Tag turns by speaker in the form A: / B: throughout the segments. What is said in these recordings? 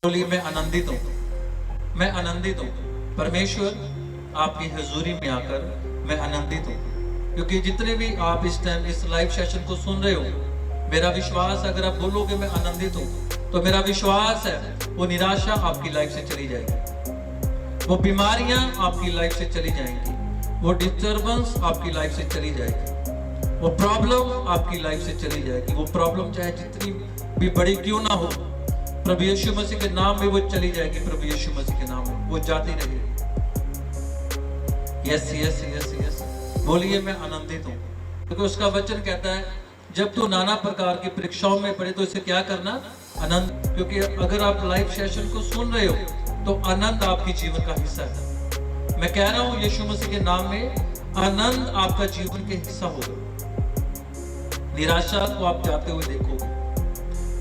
A: बोलिए मैं आनंदित हूँ, मैं आनंदित हूँ। परमेश्वर आपकी हजूरी में आकर मैं आनंदित हूँ, क्योंकि जितने भी आप इस टाइम इस लाइव सेशन को सुन रहे हो, मेरा विश्वास अगर आप बोलोगे मैं आनंदित हूँ, तो मेरा विश्वास है वो निराशा आपकी लाइफ से चली जाएगी, वो बीमारियां आपकी लाइफ से चली जाएंगी, वो डिस्टर्बेंस आपकी लाइफ से चली जाएगी, वो प्रॉब्लम आपकी लाइफ से चली जाएगी। वो प्रॉब्लम चाहे जितनी भी बड़ी क्यों ना हो, प्रभु यीशु मसीह के नाम में वो चली जाएगी। प्रभु यीशु मसीह के नाम में वो जाती रहेगी। यस यस यस यस, बोलिए मैं आनंदित हूँ, क्योंकि उसका वचन कहता है जब तू नाना प्रकार की परीक्षाओं में पड़े तो इसे क्या करना, आनंद। क्योंकि अगर आप लाइव सेशन को सुन रहे हो तो आनंद आपकी जीवन का हिस्सा है। मैं कह रहा हूँ यीशु मसीह के नाम में आनंद आपका जीवन के हिस्सा होगा। निराशा को आप जाते हुए देखोगे,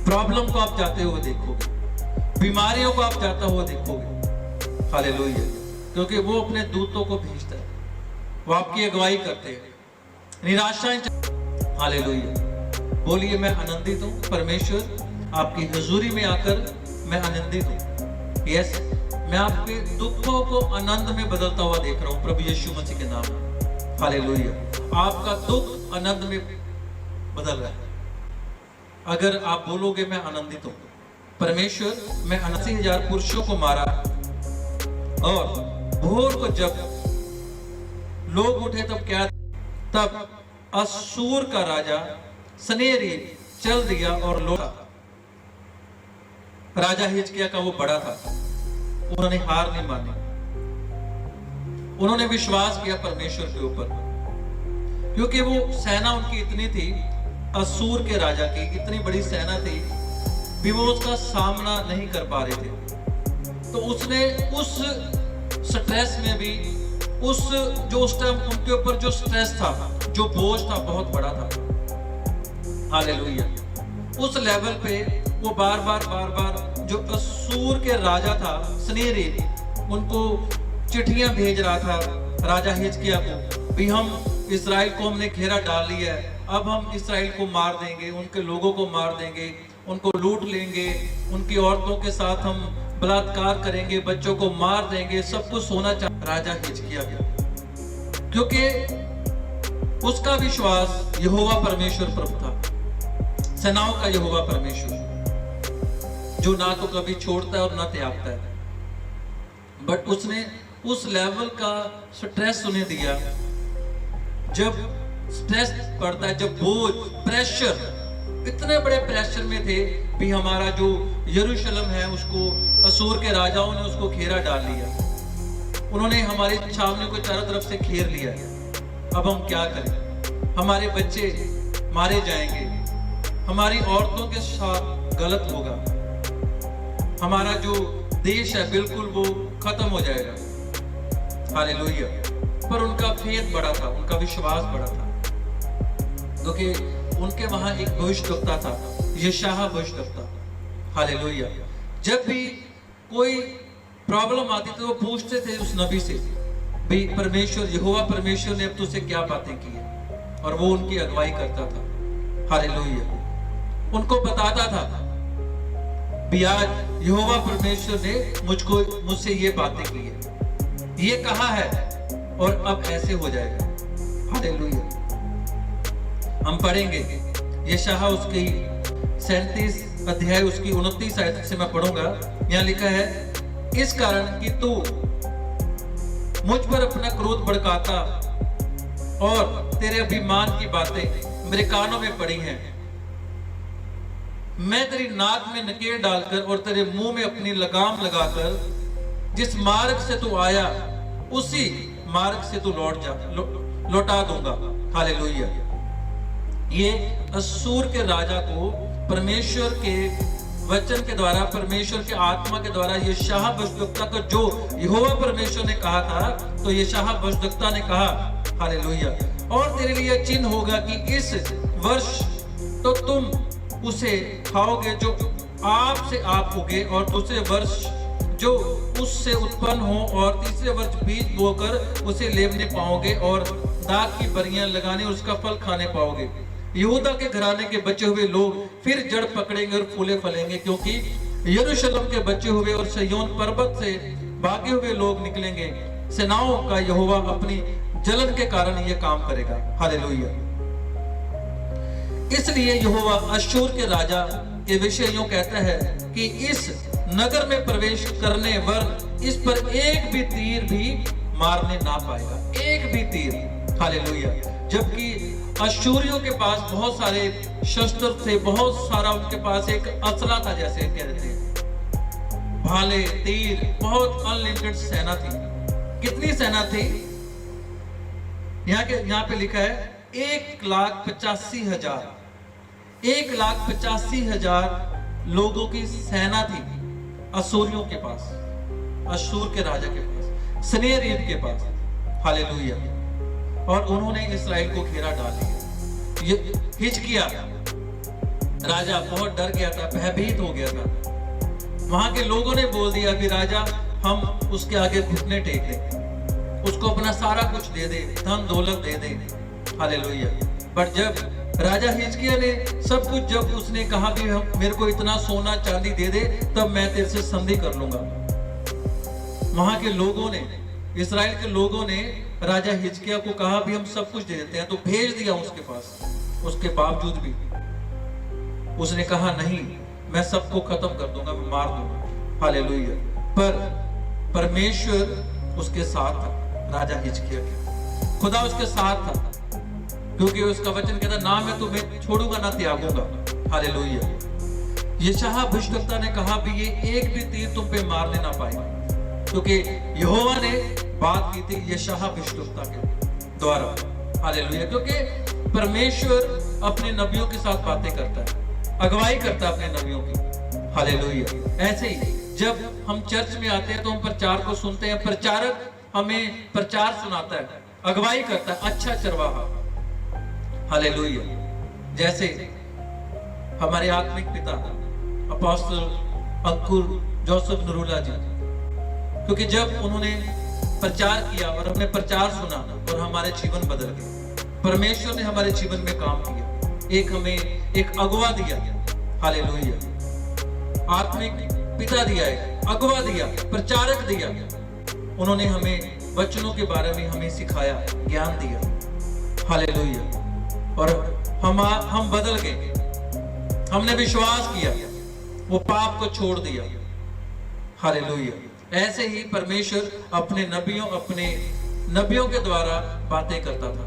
A: प्रॉब्लम को आप जाते हुए देखोगे, बीमारियों को आप जाता हुआ देखोगे। हालेलुया, क्योंकि वो अपने दूतों को भेजता है, वो आपकी अगुवाई करते हैं। निराशाएं, हालेलुया, बोलिए मैं आनंदित हूँ। परमेश्वर आपकी हजूरी में आकर मैं आनंदित हूँ। यस, मैं आपके दुखों को आनंद में बदलता हुआ देख रहा हूँ प्रभु यीशु मसीह के नाम में। हालेलुया, आपका दुख आनंद में बदल रहा है अगर आप बोलोगे मैं आनंदित हूँ। परमेश्वर मैं 80,000 पुरुषों को मारा, और भोर को जब लोग उठे तब क्या, तब असूर का राजा सनेरी चल दिया और लौटा। राजा हिजकिय्याह का वो बड़ा था, उन्होंने हार नहीं मानी, उन्होंने विश्वास किया परमेश्वर के ऊपर, क्योंकि वो सेना उनकी इतनी थी, असूर के राजा की इतनी बड़ी सेना थी भी वो उसका सामना नहीं कर पा रहे थे। तो उसने उस स्ट्रेस में भी, उस जो उस टाइम उनके ऊपर जो स्ट्रेस था, जो बोझ था, बहुत बड़ा था। हालेलुया, उस लेवल पे वो बार बार जो असूर के राजा था सनेरिब, उनको चिट्ठियां भेज रहा था राजा हिजकिय्याह को, भी हम इस्राएल को हमने घेरा डाल लिया है, अब हम इस्राएल को मार देंगे, उनके लोगों को मार देंगे, उनको लूट लेंगे, उनकी औरतों के साथ हम बलात्कार करेंगे, बच्चों को मार देंगे, सब कुछ होना चाहिए। राजा हिजकिय्याह गया, क्योंकि उसका विश्वास यहोवा परमेश्वर पर था, सेनाओं का यहोवा परमेश्वर, जो ना तो कभी छोड़ता है और ना त्यागता है। बट उसने उस लेवल का स्ट्रेस उन्हें दिया। जब स्ट्रेस पड़ता है, जब बोझ, प्रेशर, इतने बड़े प्रेशर में थे भी हमारा जो यरूशलेम है उसको असूर के राजाओं ने उसको घेरा डाल लिया, उन्होंने हमारी छावनी को चारों तरफ से घेर लिया। अब हम क्या करें, हमारे बच्चे मारे जाएंगे, हमारी औरतों के साथ गलत होगा, हमारा जो देश है बिल्कुल वो खत्म हो जाएगा। हालेलुया, पर उनका फेथ बड़ा था, उनका विश्वास बड़ा था, क्योंकि उनके वहां एक भविष्यवक्ता था, यशायाह भविष्यवक्ता। हालेलुया, जब भी कोई प्रॉब्लम आती तो वो पूछते थे उस नबी से भी परमेश्वर यहोवा परमेश्वर ने अब तुझसे क्या बातें की है, और वो उनकी अगुवाई करता था। हालेलुया, उनको बताता था भी आज यहोवा परमेश्वर ने मुझसे ये बातें की है, ये कहा है, और अब ऐसे हो जाएगा। हालेलुया, हम पढ़ेंगे यशायाह उसकी 37 अध्याय उसकी 29 आयत से मैं पढ़ूंगा। यहाँ लिखा है, इस कारण कि तू मुझ पर अपना क्रोध भड़काता और तेरे अभिमान की बातें मेरे कानों में पड़ी हैं, मैं तेरी नाक में नकेल डालकर और तेरे मुंह में अपनी लगाम लगाकर जिस मार्ग से तू आया उसी मार्ग से तू लौटा दूंगा। हालेलुया, ये असूर के राजा को परमेश्वर के वचन के द्वारा, परमेश्वर के आत्मा के द्वारा यशायाह भविष्यवक्ता को जो यहोवा परमेश्वर ने कहा था, तो यशायाह भविष्यवक्ता ने कहा, हालेलुया, और तेरे लिए चिन्ह होगा कि इस वर्ष तो तुम उसे खाओगे जो आपसे आप उगे, और दूसरे वर्ष जो उससे उत्पन्न हो, और तीसरे वर्ष बीज बोकर उसे लेबने पाओगे, और दाख की बरियां लगाने उसका फल खाने पाओगे। यहूदा के घराने के बचे हुए लोग फिर जड़ पकड़ेंगे और फूले फलेंगे, क्योंकि यरूशलेम के बचे हुए और सिय्योन पर्वत से भागे हुए लोग निकलेंगे। सेनाओं का यहोवा अपनी जलन के कारण यह काम करेगा। हालेलुया। इसलिए यहोवा अश्शूर के राजा के विषय यूं कहता है कि इस नगर में प्रवेश करने वरन इस पर एक भी तीर भी मारने ना पाएगा, एक भी तीर। हालेलुया। जबकि अश्शूरियों के पास बहुत सारे शस्त्र थे, बहुत सारा उनके पास एक असला था, जैसे कहते हैं भाले, तीर, बहुत अनलिमिटेड सेना थी। कितनी सेना थी? यहाँ पे लिखा है 1,85,000, 1,85,000 लोगों की सेना थी अश्शूरियों के पास, अश्शूर के राजा के पास, सनेरीब के पास। हालेलुया। और उन्होंने इस्राएल को घेरा डाल लिया। हिजकिय्याह राजा बहुत डर गया था, भयभीत हो गया था। वहां के लोगों ने बोल दिया कि राजा हम उसके आगे घुटने टेक दें, उसको अपना सारा कुछ दे दे, धन दौलत दे दे। हालेलुया। पर जब राजा हिजकिय्याह ने सब कुछ, जब उसने कहा कि मेरे को इतना सोना चांदी दे दे तब मैं तेरे से संधि कर लूंगा, वहां के लोगों ने, इस्राएल के लोगों ने राजा हिजकिय्याह को कहा भी हम सब कुछ दे देते हैं, तो भेज दिया उसके पास। उसके बावजूद भी उसने कहा नहीं, मैं सबको खत्म कर दूंगा, मैं मार दूंगा। हालेलुया। पर परमेश्वर उसके साथ था, राजा हिजकिय्याह के, खुदा उसके साथ था, क्योंकि उसका वचन कहता ना मैं तुम्हें छोड़ूंगा ना त्यागूंगा। हालेलुया। यशायाह भविष्यद्वक्ता ने कहा भी ये एक भी तीर तुम पे मारने ना पाएगा, क्योंकि यहोवा ने बात की थी यशायाह भविष्यद्वक्ता के द्वारा। हालेलुया। क्योंकि परमेश्वर अपने नबियों के साथ बातें करता है, अगुवाई करता है अपने नबियों की। हालेलुया। ऐसे ही जब हम चर्च में आते हैं तो हम प्रचार को सुनते हैं, प्रचारक हमें प्रचार सुनाता है, अगुवाई करता है, अच्छा चरवाहा। हालेलुया। जैसे हमारे आत्मिक पिता अपोस्टल अंकुर जोसेफ नरूला जी, क्योंकि जब उन्होंने प्रचार किया और हमने प्रचार सुना और हमारे जीवन बदल गए, परमेश्वर ने हमारे जीवन में काम किया, हमें एक अगुवा दिया। हालेलुया। आत्मिक पिता दिया, एक अगुवा दिया, प्रचारक दिया। उन्होंने हमें वचनों के बारे में हमें सिखाया, ज्ञान दिया। हालेलुया। और हम बदल गए, हमने विश्वास किया, वो पाप को छोड़ दिया। हालेलुया। ऐसे ही परमेश्वर अपने नबियों के द्वारा बातें करता था।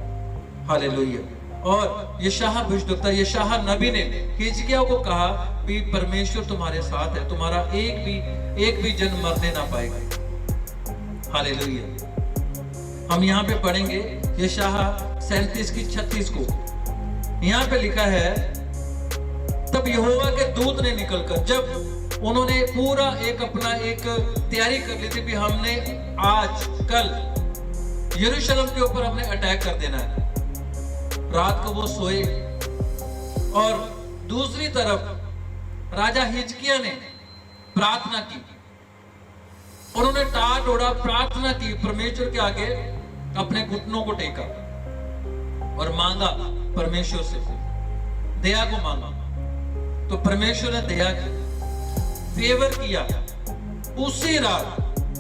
A: हालेलुया। और यशायाह भविष्यद्वक्ता, यशायाह नबी ने हिजकिय्याह को कहा भी परमेश्वर तुम्हारे साथ है, तुम्हारा एक भी जन मरने ना पाएगा। हालेलुया। हम यहाँ पे पढ़ेंगे यशायाह 37:36 को। यहाँ पे लिखा है तब यहोवा के दूत ने निकलकर, जब उन्होंने पूरा अपना तैयारी कर ली थी भी हमने आज कल यरूशलेम के ऊपर हमने अटैक कर देना है, रात को वो सोए। और दूसरी तरफ राजा हिजकिय्याह ने प्रार्थना की, उन्होंने टाट ओढ़ा, प्रार्थना की, परमेश्वर के आगे अपने घुटनों को टेका और मांगा परमेश्वर से, दया को मांगा। तो परमेश्वर ने दया की, फेवर किया। उसी रात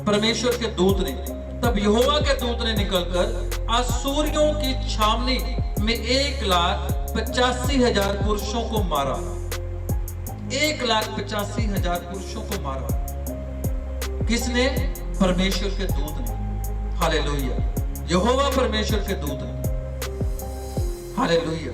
A: परमेश्वर के दूत ने, तब यहोवा के दूत ने निकलकर अश्शूरियों की छावनी में 1,85,000 पुरुषों को मारा। 1,85,000 पुरुषों को मारा। किसने? परमेश्वर के दूत ने। हालेलुया। यहोवा परमेश्वर के दूत ने। हालेलुया।